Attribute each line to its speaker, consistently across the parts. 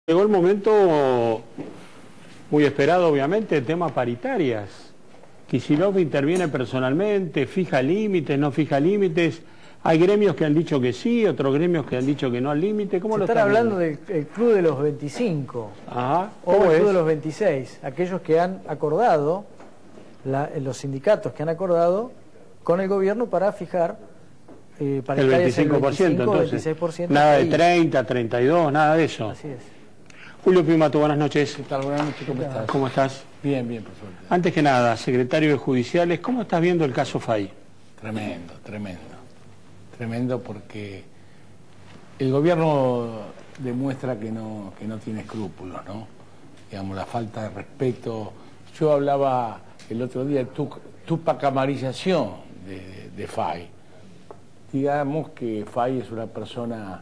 Speaker 1: Llegó el momento muy esperado, obviamente, el tema paritarias. Kicillof interviene personalmente, fija límites, no fija límites. Hay gremios que han dicho que sí, otros gremios que han dicho que no al límite. ¿Cómo lo
Speaker 2: están hablando del Club de los 25
Speaker 1: Ajá.
Speaker 2: o el Club de los 26, aquellos que han acordado, los sindicatos que han acordado con el gobierno para fijar paritarias
Speaker 1: el 25%, entonces,
Speaker 2: 26%.
Speaker 1: Nada de 30, 32, nada de eso.
Speaker 2: Así es.
Speaker 1: Julio Pimato, buenas noches.
Speaker 3: ¿Qué tal? Buenas noches, ¿cómo estás?
Speaker 1: ¿Cómo estás?
Speaker 3: Bien, bien, por suerte.
Speaker 1: Antes que nada, secretario de Judiciales, ¿cómo estás viendo el caso FAI?
Speaker 3: Tremendo, tremendo. Tremendo porque el gobierno demuestra que no tiene escrúpulos, ¿no? Digamos, la falta de respeto. Yo hablaba el otro día de tupacamarización de FAI. Digamos que FAI es una persona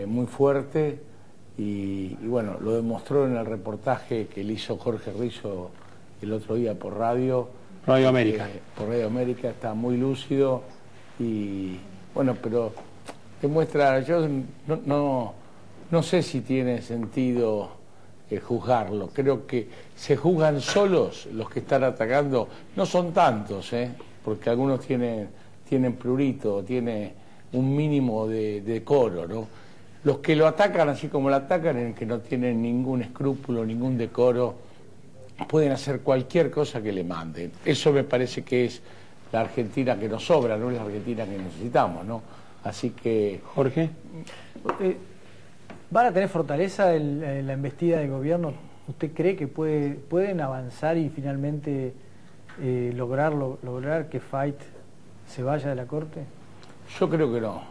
Speaker 3: muy fuerte y bueno, lo demostró en el reportaje que le hizo Jorge Rizzo el otro día por Radio
Speaker 1: América.
Speaker 3: Por Radio América, está muy lúcido y bueno, pero demuestra, yo no sé si tiene sentido juzgarlo. Creo que se juzgan solos los que están atacando, no son tantos, porque algunos tienen prurito, tiene un mínimo de decoro, ¿no? Los que lo atacan, así como lo atacan, en que no tienen ningún escrúpulo, ningún decoro, pueden hacer cualquier cosa que le manden. Eso me parece que es la Argentina que nos sobra, no es la Argentina que necesitamos, ¿no? Así que...
Speaker 1: Jorge.
Speaker 2: ¿Van a tener fortaleza en la embestida del gobierno? ¿Usted cree que pueden avanzar y finalmente lograr que FAI se vaya de la Corte?
Speaker 3: Yo creo que no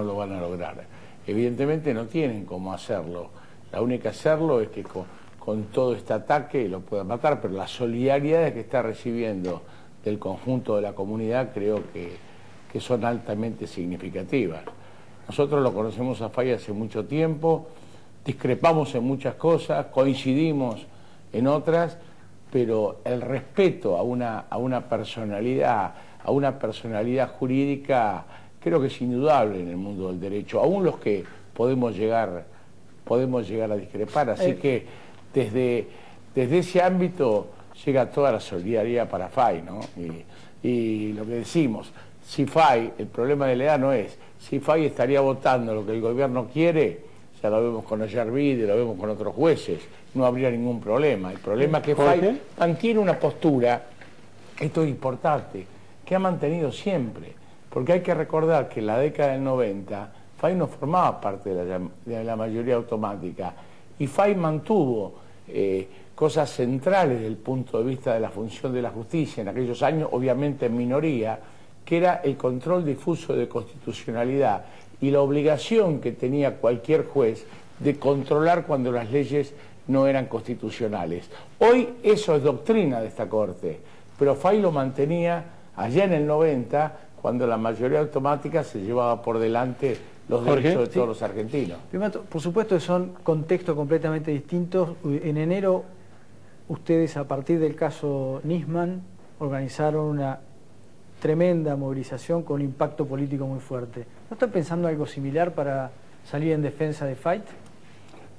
Speaker 3: lo van a lograr. Evidentemente no tienen cómo hacerlo. La única hacerlo es que con todo este ataque lo puedan matar, pero la solidaridad que está recibiendo del conjunto de la comunidad creo que son altamente significativas. Nosotros lo conocemos a FAI hace mucho tiempo, discrepamos en muchas cosas, coincidimos en otras, pero el respeto a una personalidad jurídica creo que es indudable en el mundo del derecho, aún los que podemos llegar a discrepar, así que desde ese ámbito llega toda la solidaridad para FAI, ¿no? Y lo que decimos, si FAI, el problema de la edad no es, si FAI estaría votando lo que el gobierno quiere, ya lo vemos con Ollarvide, lo vemos con otros jueces, no habría ningún problema. El problema es que FAI mantiene una postura, esto es importante, que ha mantenido siempre, porque hay que recordar que en la década del 90 FAI no formaba parte de la mayoría automática y FAI mantuvo cosas centrales desde el punto de vista de la función de la justicia en aquellos años, obviamente en minoría, que era el control difuso de constitucionalidad y la obligación que tenía cualquier juez de controlar cuando las leyes no eran constitucionales. Hoy eso es doctrina de esta Corte, pero FAI lo mantenía allá en el 90, cuando la mayoría automática se llevaba por delante los derechos de todos los argentinos.
Speaker 2: Por supuesto que son contextos completamente distintos. En enero ustedes, a partir del caso Nisman, organizaron una tremenda movilización con impacto político muy fuerte. ¿No están pensando algo similar para salir en defensa de FAI?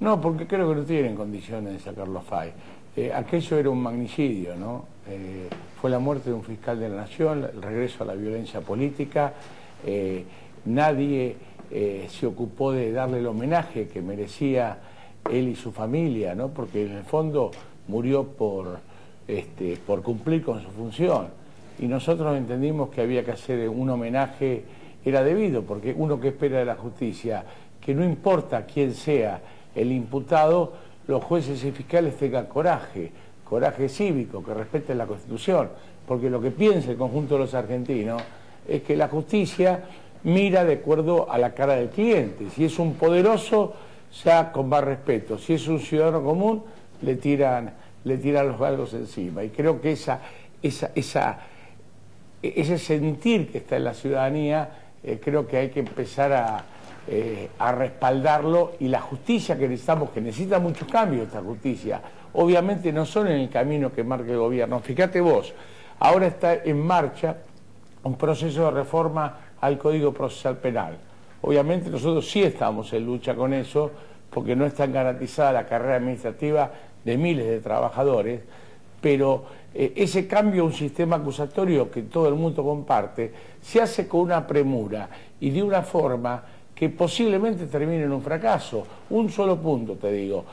Speaker 3: No, porque creo que no tienen condiciones de sacarlo a FAI. Aquello era un magnicidio, ¿no? Fue la muerte de un fiscal de la Nación, el regreso a la violencia política. Nadie se ocupó de darle el homenaje que merecía él y su familia, ¿no? Porque en el fondo murió por cumplir con su función. Y nosotros entendimos que había que hacer un homenaje, era debido, porque uno que espera de la justicia, que no importa quién sea el imputado, los jueces y fiscales tengan coraje cívico, que respeten la Constitución, porque lo que piensa el conjunto de los argentinos es que la justicia mira de acuerdo a la cara del cliente. Si es un poderoso, ya con más respeto. Si es un ciudadano común, le tiran los galgos encima. Y creo que ese sentir que está en la ciudadanía, creo que hay que empezar a respaldarlo, y la justicia que necesitamos, que necesita muchos cambios esta justicia, obviamente no son en el camino que marca el gobierno. Fíjate vos, ahora está en marcha un proceso de reforma al Código Procesal Penal. Obviamente nosotros sí estamos en lucha con eso, porque no está garantizada la carrera administrativa de miles de trabajadores, pero ese cambio a un sistema acusatorio que todo el mundo comparte se hace con una premura y de una forma que posiblemente termine en un fracaso. Un solo punto te digo,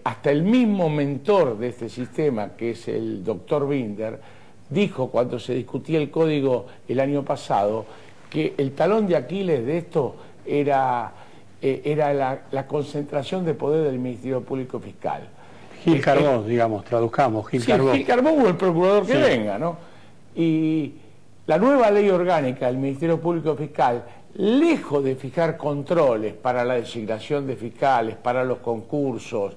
Speaker 3: hasta el mismo mentor de este sistema, que es el doctor Binder, dijo cuando se discutía el código el año pasado que el talón de Aquiles de esto era la concentración de poder del Ministerio Público Fiscal.
Speaker 1: Gil Carbó, digamos, traduzcamos, Gil Carbó.
Speaker 3: Gil Carbó o el procurador que
Speaker 1: sí.
Speaker 3: venga, ¿no? Y la nueva ley orgánica del Ministerio Público Fiscal, lejos de fijar controles para la designación de fiscales, para los concursos,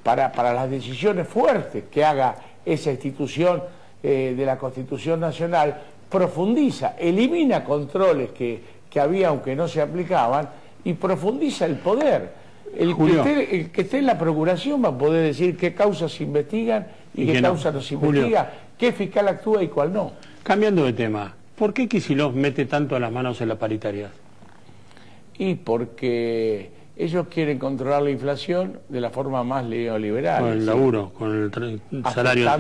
Speaker 3: para las decisiones fuertes que haga esa institución de la Constitución Nacional, profundiza, elimina controles que había aunque no se aplicaban y profundiza el poder. El que esté en la procuración va a poder decir qué causas se investigan y qué causas no se investiga, qué fiscal actúa y cuál no.
Speaker 1: Cambiando de tema, ¿por qué Kicillof mete tanto las manos en la paritaria? Y
Speaker 3: porque ellos quieren controlar la inflación de la forma más neoliberal.
Speaker 1: Con el laburo, con el salario.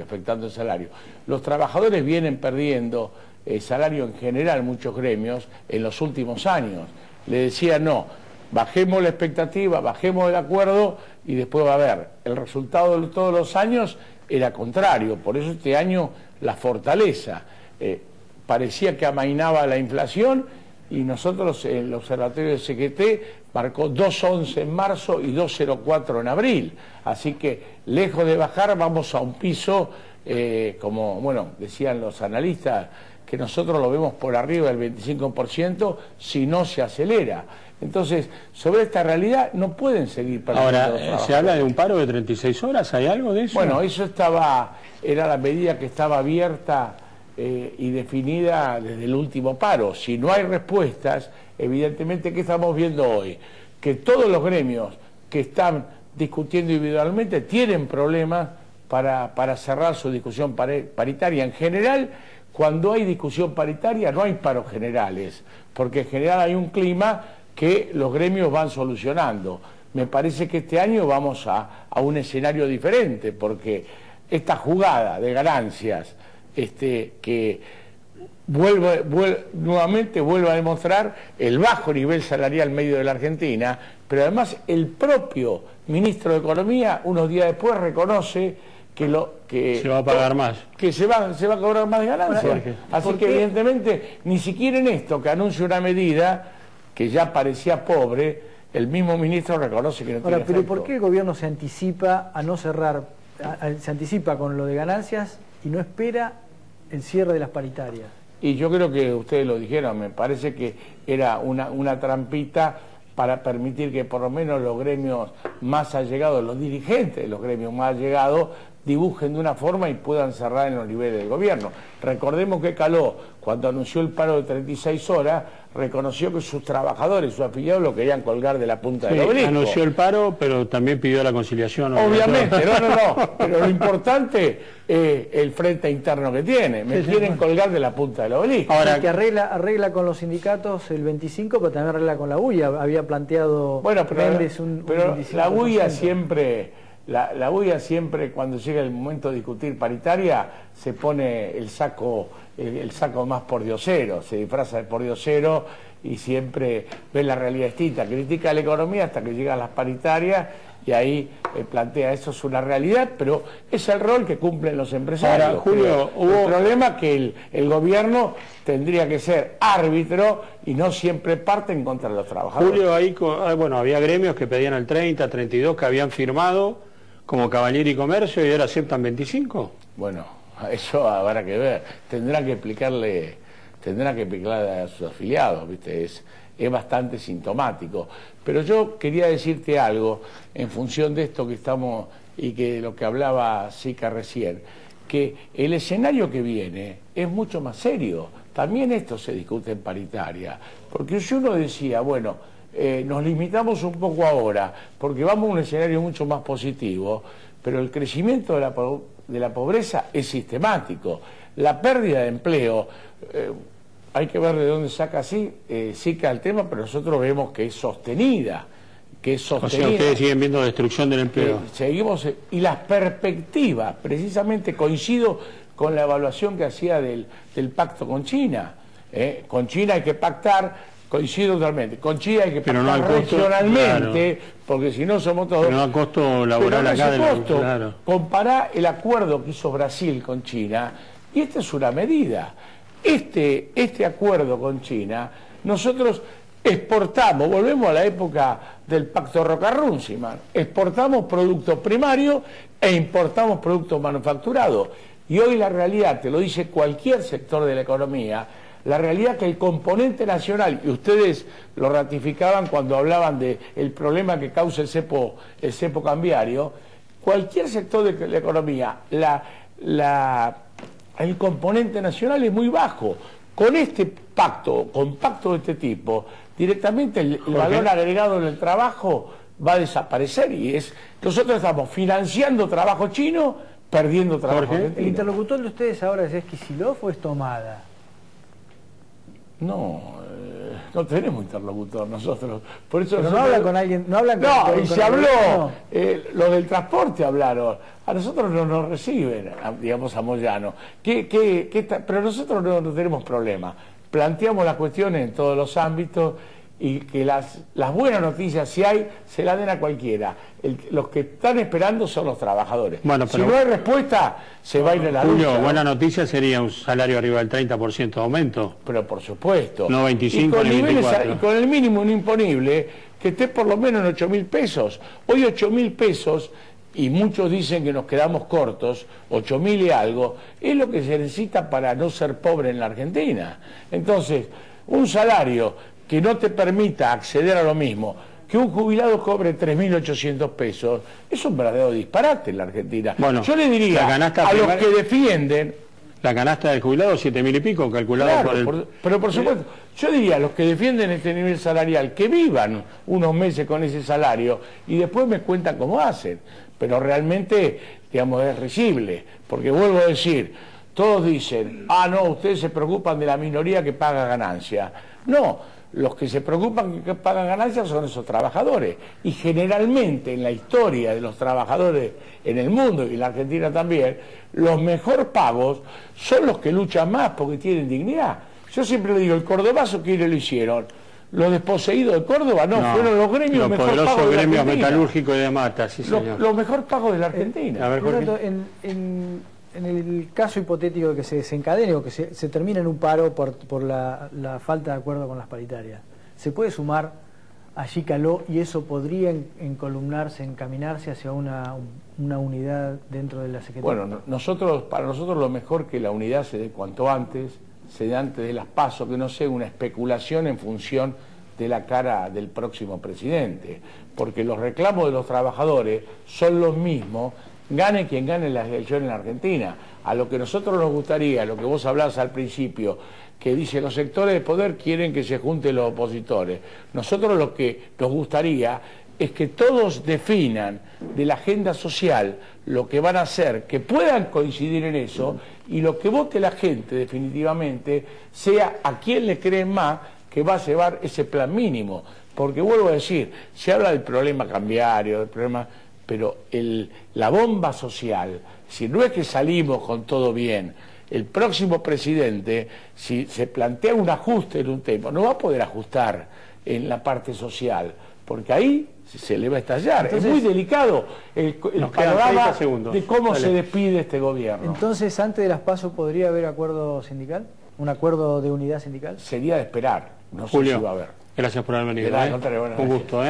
Speaker 3: Afectando el salario. Los trabajadores vienen perdiendo salario en general, muchos gremios, en los últimos años. Le decían, no, bajemos la expectativa, bajemos el acuerdo y después va a haber. El resultado de todos los años era contrario, por eso este año la fortaleza. Parecía que amainaba la inflación y nosotros, el observatorio de CGT marcó 2,11 en marzo y 2,04 en abril. Así que, lejos de bajar, vamos a un piso, como bueno decían los analistas, que nosotros lo vemos por arriba del 25% si no se acelera. Entonces, sobre esta realidad no pueden seguir perdiendo.
Speaker 1: Ahora, ¿se habla de un paro de 36 horas? ¿Hay algo de eso?
Speaker 3: Bueno, eso era la medida que estaba abierta y definida desde el último paro. Si no hay respuestas, evidentemente, ¿qué estamos viendo hoy? Que todos los gremios que están discutiendo individualmente tienen problemas para cerrar su discusión paritaria. En general, cuando hay discusión paritaria no hay paros generales, porque en general hay un clima que los gremios van solucionando. Me parece que este año vamos a un escenario diferente, porque esta jugada de ganancias que nuevamente vuelve a demostrar el bajo nivel salarial medio de la Argentina, pero además el propio ministro de Economía unos días después reconoce que
Speaker 1: se va a pagar más,
Speaker 3: que se va a cobrar más de ganancias. Así que evidentemente ni siquiera en esto que anuncia una medida que ya parecía pobre, el mismo ministro reconoce que no tiene efecto.
Speaker 2: Pero ¿por qué el gobierno se anticipa a no cerrar, se anticipa con lo de ganancias y no espera el cierre de las paritarias?
Speaker 3: Y yo creo que ustedes lo dijeron, me parece que era una trampita para permitir que por lo menos los gremios más allegados, los dirigentes de los gremios más allegados, dibujen de una forma y puedan cerrar en los niveles del gobierno. Recordemos que Caló, cuando anunció el paro de 36 horas, reconoció que sus trabajadores, sus afiliados, lo querían colgar de la punta del obelisco.
Speaker 1: Anunció el paro, pero también pidió la conciliación.
Speaker 3: Obviamente, no, pero lo importante es el frente interno que tiene. Me quieren colgar de la punta del obelisco.
Speaker 2: Ahora, que arregla con los sindicatos el 25, pero también arregla con la UIA. Había planteado Méndez un 25%.
Speaker 3: La UIA siempre... La UIA siempre, cuando llega el momento de discutir paritaria, se pone el saco más pordiosero, se disfraza de pordiosero y siempre ve la realidad distinta. Critica la economía hasta que llegan las paritarias y ahí plantea eso es una realidad, pero es el rol que cumplen los empresarios.
Speaker 1: Ahora, Julio,
Speaker 3: el problema es que el gobierno tendría que ser árbitro y no siempre parte en contra de los trabajadores.
Speaker 1: Julio, ahí había gremios que pedían el 30, 32, que habían firmado como Cavalieri y Comercio y ahora aceptan 25.
Speaker 3: Bueno, eso habrá que ver. Tendrá que explicarle a sus afiliados, ¿viste? Es bastante sintomático. Pero yo quería decirte algo en función de esto que estamos y que lo que hablaba Sica recién, que el escenario que viene es mucho más serio. También esto se discute en paritaria, porque si uno decía, bueno, nos limitamos un poco ahora, porque vamos a un escenario mucho más positivo, pero el crecimiento de la pobreza es sistemático. La pérdida de empleo, hay que ver de dónde saca Sica el tema, pero nosotros vemos que es sostenida, que es
Speaker 1: O
Speaker 3: sostenida.
Speaker 1: sea, ustedes siguen viendo destrucción del empleo.
Speaker 3: Seguimos, y las perspectivas, precisamente coincido con la evaluación que hacía del pacto con China. Con China hay que pactar, coincido totalmente, con China hay que
Speaker 1: Pero
Speaker 3: pactar
Speaker 1: no al costo,
Speaker 3: regionalmente, porque si no somos todos...
Speaker 1: Pero no a costo laboral acá de
Speaker 3: costo,
Speaker 1: claro.
Speaker 3: compará el acuerdo que hizo Brasil con China, y esta es una medida. Este acuerdo con China, nosotros exportamos, volvemos a la época del pacto Roca-Runciman, exportamos productos primarios e importamos productos manufacturados. Y hoy la realidad, te lo dice cualquier sector de la economía, la realidad que el componente nacional, y ustedes lo ratificaban cuando hablaban del problema que causa el cepo cambiario, cualquier sector de la economía, el componente nacional es muy bajo. Con este pacto, con pacto de este tipo, directamente el valor agregado en el trabajo va a desaparecer, y nosotros estamos financiando trabajo chino, perdiendo trabajo argentino.
Speaker 2: ¿El interlocutor de ustedes ahora es Kicillof o es Tomada?
Speaker 3: No, no tenemos interlocutor nosotros. Por eso
Speaker 2: pero no hablan con alguien, no hablan
Speaker 3: y se habló, los del transporte hablaron. A nosotros no nos reciben, digamos, a Moyano. Pero nosotros no tenemos problema. Planteamos las cuestiones en todos los ámbitos, y que las buenas noticias, si hay, se las den a cualquiera. Los que están esperando son los trabajadores. Bueno, pero, si no hay respuesta, se va a ir a la lucha.
Speaker 1: Julio, buena noticia sería un salario arriba del 30% de aumento.
Speaker 3: Pero por supuesto.
Speaker 1: No 25 ni 24.
Speaker 3: Y con el mínimo no imponible, que esté por lo menos en 8.000 pesos. Hoy 8.000 pesos, y muchos dicen que nos quedamos cortos, 8.000 y algo, es lo que se necesita para no ser pobre en la Argentina. Entonces, un salario que no te permita acceder a lo mismo que un jubilado cobre 3.800 pesos, es un verdadero disparate en la Argentina. Bueno, yo le diría a los que defienden...
Speaker 1: La canasta del jubilado, 7.000 y pico, calculado
Speaker 3: claro,
Speaker 1: por el...
Speaker 3: pero por supuesto, yo diría a los que defienden este nivel salarial, que vivan unos meses con ese salario y después me cuentan cómo hacen. Pero realmente, digamos, es risible, porque vuelvo a decir, todos dicen, no, ustedes se preocupan de la minoría que paga ganancia. No, los que se preocupan que pagan ganancias son esos trabajadores. Y generalmente en la historia de los trabajadores en el mundo y en la Argentina también, los mejor pagos son los que luchan más porque tienen dignidad. Yo siempre le digo, el cordobazo, ¿quiénes lo hicieron? Los desposeídos de Córdoba, no, fueron los gremios mejor pagos de la Argentina. Los gremios
Speaker 1: metalúrgicos y de mata, sí señor.
Speaker 3: Los mejor pagos de la Argentina.
Speaker 1: A ver, Jorge.
Speaker 2: En el caso hipotético de que se desencadene o que se termine en un paro por la falta de acuerdo con las paritarias, ¿se puede sumar allí Caló y eso podría encolumnarse, encaminarse hacia una unidad dentro de la Secretaría?
Speaker 3: Bueno, para nosotros lo mejor que la unidad se dé cuanto antes, se dé antes de las PASO, que no sea una especulación en función de la cara del próximo presidente, porque los reclamos de los trabajadores son los mismos, gane quien gane las elecciones en Argentina. A lo que nosotros nos gustaría, lo que vos hablás al principio, que dice los sectores de poder quieren que se junten los opositores. Nosotros lo que nos gustaría es que todos definan de la agenda social lo que van a hacer, que puedan coincidir en eso, y lo que vote la gente definitivamente sea a quién le creen más que va a llevar ese plan mínimo. Porque vuelvo a decir, se habla del problema cambiario, del problema... pero la bomba social, si no es que salimos con todo bien, el próximo presidente, si se plantea un ajuste en un tema, no va a poder ajustar en la parte social, porque ahí se le va a estallar. Entonces, es muy delicado el panorama de cómo se despide este gobierno.
Speaker 2: Entonces, antes de las PASO, ¿podría haber acuerdo sindical? ¿Un acuerdo de unidad sindical?
Speaker 3: Sería de esperar, no
Speaker 1: Julio,
Speaker 3: sé si va a haber.
Speaker 1: Gracias por haber venido. Un gusto,